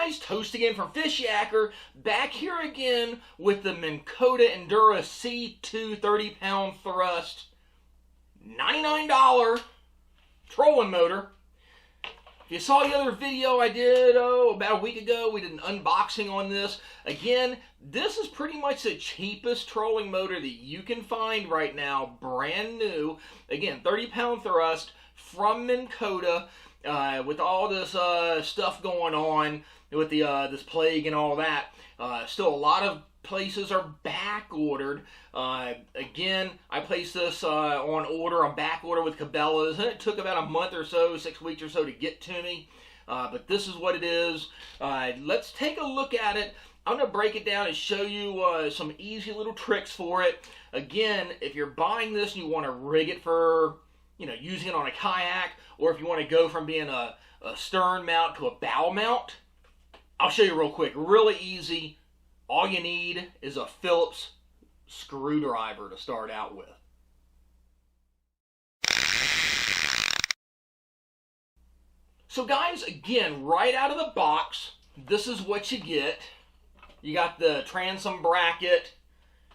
guys, Toast again from Fishyaker, back here again with the Minn Kota Endura C2 30-pound thrust, $99 trolling motor. If you saw the other video I did about a week ago, we did an unboxing on this. Again, this is pretty much the cheapest trolling motor that you can find right now, brand new. Again, 30-pound thrust from Minn Kota. With all this stuff going on with the this plague and all that, still a lot of places are back ordered. Again, I placed this on order, on back order with Cabela's, and it took about a month or so, 6 weeks or so to get to me. But this is what it is. Let's take a look at it. I'm going to break it down and show you some easy little tricks for it. Again, if you're buying this and you want to rig it for, using it on a kayak, or if you want to go from being a stern mount to a bow mount, I'll show you real quick. Really easy. All you need is a Phillips screwdriver to start out with. So guys, again, right out of the box, this is what you get. You got the transom bracket.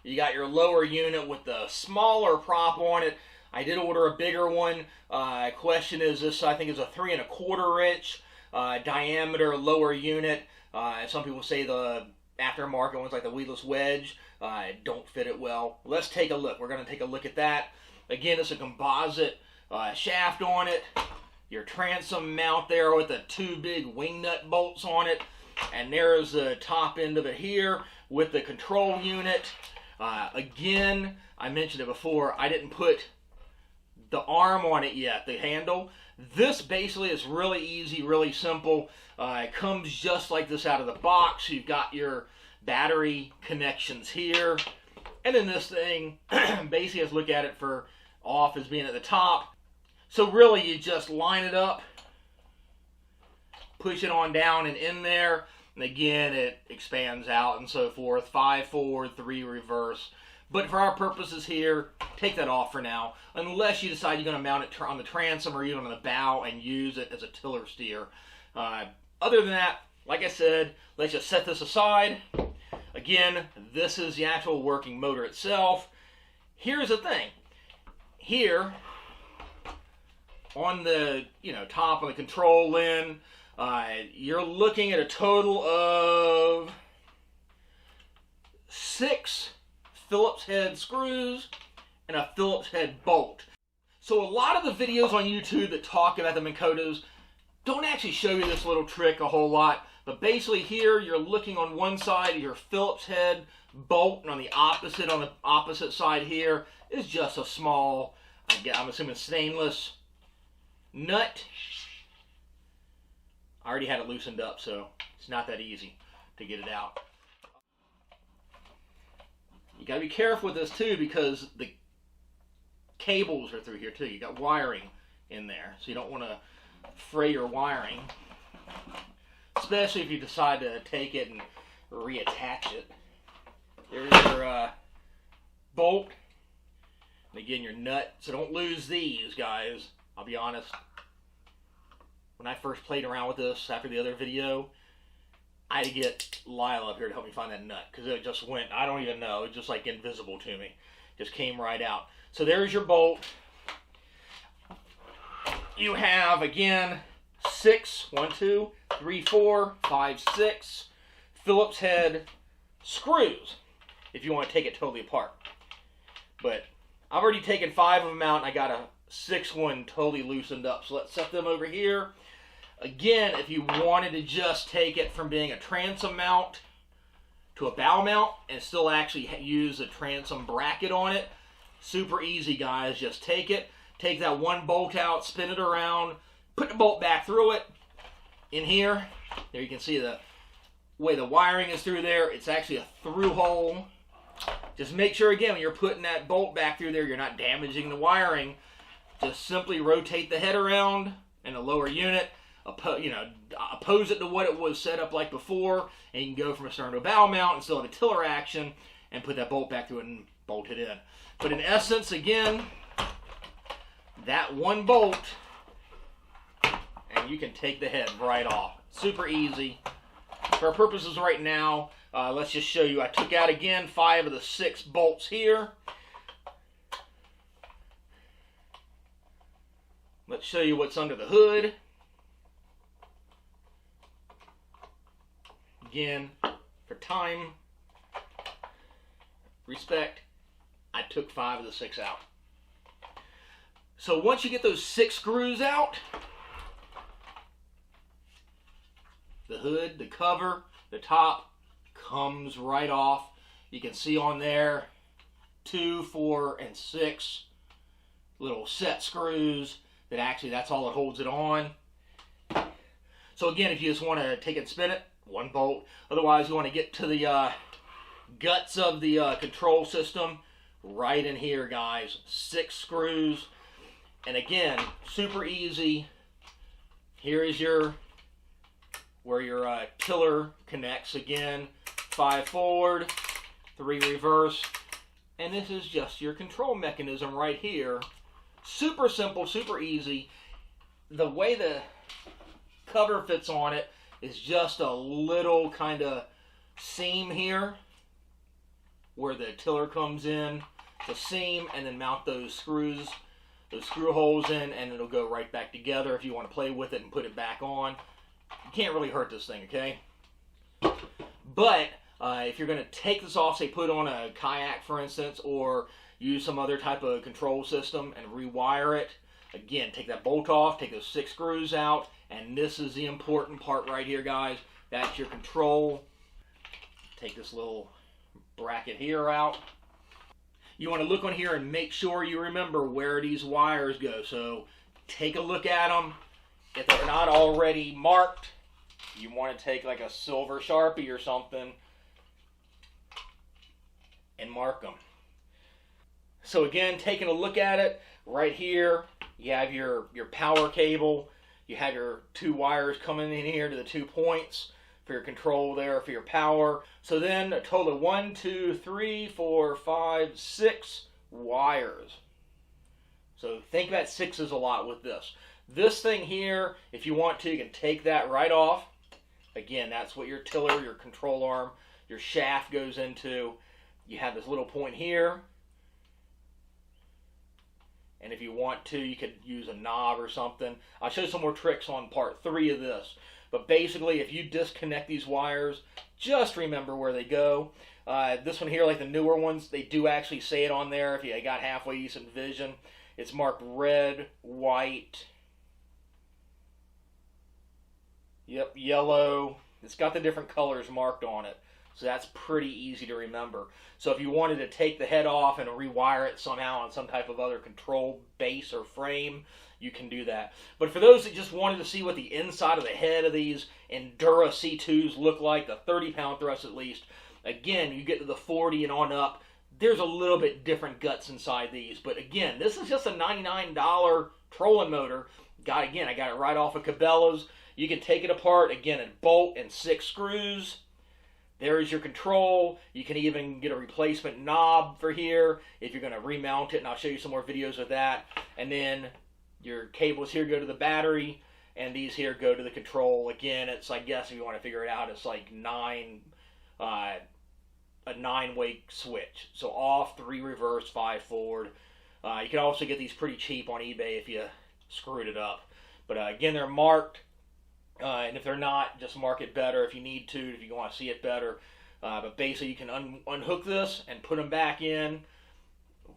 You got your lower unit with the smaller prop on it. I did order a bigger one. Question is, this I think is a 3 1/4 inch diameter lower unit. Some people say the aftermarket ones like the weedless wedge don't fit it well. Let's take a look. We're going to take a look at that. Again, it's a composite shaft on it. Your transom mount there with the 2 big wing nut bolts on it. And there's the top end of it here with the control unit. Again, I mentioned it before, I didn't put the arm on it yet, the handle. This basically is really easy, really simple. It comes just like this out of the box. You've got your battery connections here. And then this thing, basically let's look at it for off as being at the top. So really you just line it up, push it on down and in there. And again, it expands out and so forth. 5 forward, 3 reverse. But for our purposes here, take that off for now, unless you decide you're going to mount it on the transom or even on the bow and use it as a tiller steer. Other than that, like I said, let's just set this aside. Again, this is the actual working motor itself. Here's the thing. Here, on the top of the control lin, you're looking at a total of 6 Phillips head screws and a Phillips head bolt. So a lot of the videos on YouTube that talk about the Minn Kotas don't actually show you this little trick a whole lot, but basically here you're looking on one side of your Phillips head bolt, and on the opposite side here is just a small, I'm assuming stainless nut. I already had it loosened up, so it's not that easy to get it out. You got to be careful with this too, because the cables are through here too. You got wiring in there, so you don't want to fray your wiring, especially if you decide to take it and reattach it. There's your bolt, and again your nut. So don't lose these, guys. I'll be honest. When I first played around with this after the other video, I had to get Lila up here to help me find that nut, because it just went, I don't even know, it just like invisible to me. Just came right out. So there's your bolt. You have, again, 6, 1, 2, 3, 4, 5, 6 Phillips head screws, if you want to take it totally apart. But I've already taken 5 of them out, and I got a 6th one totally loosened up. So let's set them over here. Again, if you wanted to just take it from being a transom mount to a bow mount and still actually use a transom bracket on it, super easy, guys. Just take it, take that one bolt out, spin it around, put the bolt back through it. In here, there you can see the way the wiring is through there. It's actually a through hole. Just make sure, again, when you're putting that bolt back through there, you're not damaging the wiring. Just simply rotate the head around in the lower unit, oppose it to what it was set up like before, and you can go from a stern to a bow mount and still have a tiller action, and put that bolt back through it and bolt it in. But in essence, again, that one bolt, and you can take the head right off. Super easy. For our purposes right now, let's just show you. I took out again 5 of the 6 bolts here. Let's show you what's under the hood. Again, for time respect, I took 5 of the 6 out. So once you get those 6 screws out, the hood, the cover, the top comes right off. You can see on there 2, 4, and 6 little set screws that actually that's all that holds it on. So again, if you just want to take it and spin it, 1 bolt. Otherwise, you want to get to the guts of the control system. Right in here, guys. 6 screws. And again, super easy. Here is where your tiller connects. Again, 5 forward, 3 reverse. And this is just your control mechanism right here. Super simple, super easy. The way the cover fits on it is just a little kind of seam here where the tiller comes in, the seam, and then mount those screws, those screw holes in, and it'll go right back together if you want to play with it and put it back on. You can't really hurt this thing, okay? But if you're going to take this off, say put on a kayak for instance, or use some other type of control system and rewire it, again, take that bolt off, take those 6 screws out, and this is the important part right here, guys. That's your control. Take this little bracket here out. You want to look on here and make sure you remember where these wires go. So take a look at them. If they're not already marked, you want to take like a silver Sharpie or something and mark them. So again, taking a look at it, right here, you have your power cable. You have your 2 wires coming in here to the 2 points for your control there, for your power. So then a total of 1, 2, 3, 4, 5, 6 wires. So think about 6s a lot with this. This thing here, if you want to, you can take that right off. Again, that's what your tiller, your control arm, your shaft goes into. You have this little point here. And if you want to, you could use a knob or something. I'll show you some more tricks on part 3 of this. But basically, if you disconnect these wires, just remember where they go. This one here, like the newer ones, they do actually say it on there if you got halfway decent vision. It's marked red, white, yep, yellow. It's got the different colors marked on it. So that's pretty easy to remember. So if you wanted to take the head off and rewire it somehow on some type of other control base or frame, you can do that. But for those that just wanted to see what the inside of the head of these Endura C2s look like, the 30-pound thrust at least, again, you get to the 40 and on up, there's a little bit different guts inside these. But again, this is just a $99 trolling motor. Again, I got it right off of Cabela's. You can take it apart, again, a bolt and 6 screws. There is your control. You can even get a replacement knob for here if you're going to remount it, and I'll show you some more videos of that. And then your cables here go to the battery, and these here go to the control. Again, it's, I guess if you want to figure it out, it's like a 9-way switch. So off, 3 reverse, 5 forward. You can also get these pretty cheap on eBay if you screwed it up. But again, they're marked. And if they're not, just mark it better if you need to, if you want to see it better. But basically, you can unhook this and put them back in.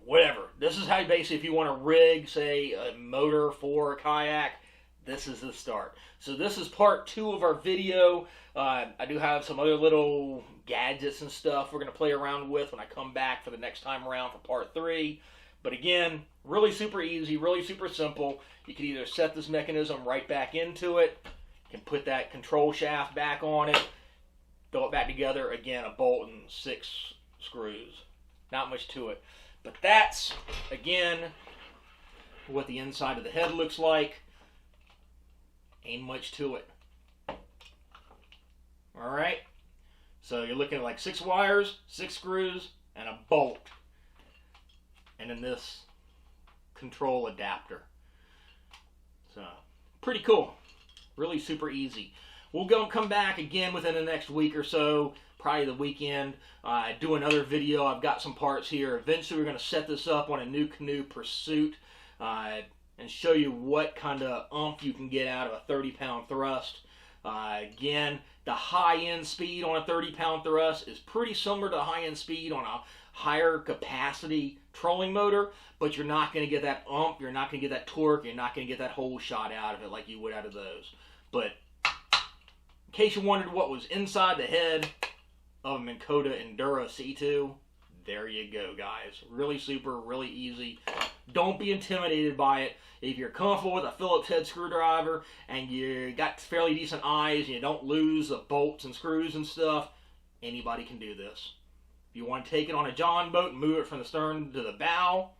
Whatever. This is how you basically, if you want to rig, say, a motor for a kayak, this is the start. So this is part 2 of our video. I do have some other little gadgets and stuff we're going to play around with when I come back for the next time around for part 3. But again, really super easy, really super simple. You can either set this mechanism right back into it, can put that control shaft back on it, throw it back together, again, a bolt and 6 screws. Not much to it. But that's, again, what the inside of the head looks like. Ain't much to it. Alright? So you're looking at like 6 wires, 6 screws, and a bolt. And then this control adapter. So, pretty cool. Really super easy. we'll come back again within the next week or so, probably the weekend, do another video. I've got some parts here. Eventually we're going to set this up on a new canoe pursuit and show you what kind of oomph you can get out of a 30-pound thrust. Again, the high-end speed on a 30-pound thrust is pretty similar to the high-end speed on a higher capacity trolling motor, but you're not going to get that oomph, you're not going to get that torque, you're not going to get that whole shot out of it like you would out of those. But in case you wondered what was inside the head of a Minn Kota Endura C2, there you go, guys. Really super, really easy. Don't be intimidated by it. If you're comfortable with a Phillips head screwdriver and you got fairly decent eyes and you don't lose the bolts and screws and stuff, anybody can do this. If you want to take it on a John boat and move it from the stern to the bow,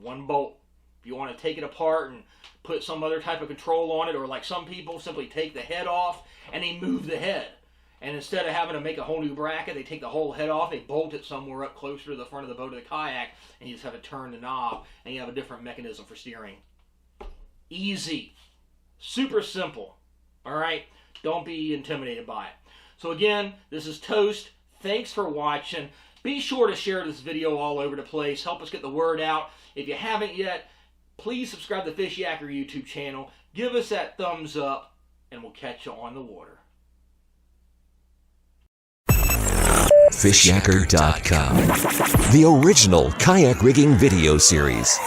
one bolt. If you want to take it apart and put some other type of control on it, or like some people simply take the head off and they move the head. And instead of having to make a whole new bracket, they take the whole head off, they bolt it somewhere up closer to the front of the boat or the kayak, and you just have to turn the knob, and you have a different mechanism for steering. Easy. Super simple. Alright? Don't be intimidated by it. So again, this is Toast. Thanks for watching. Be sure to share this video all over the place. Help us get the word out. If you haven't yet, please subscribe to the Fishyaker YouTube channel. Give us that thumbs up, and we'll catch you on the water. Fishyaker.com, the original kayak rigging video series.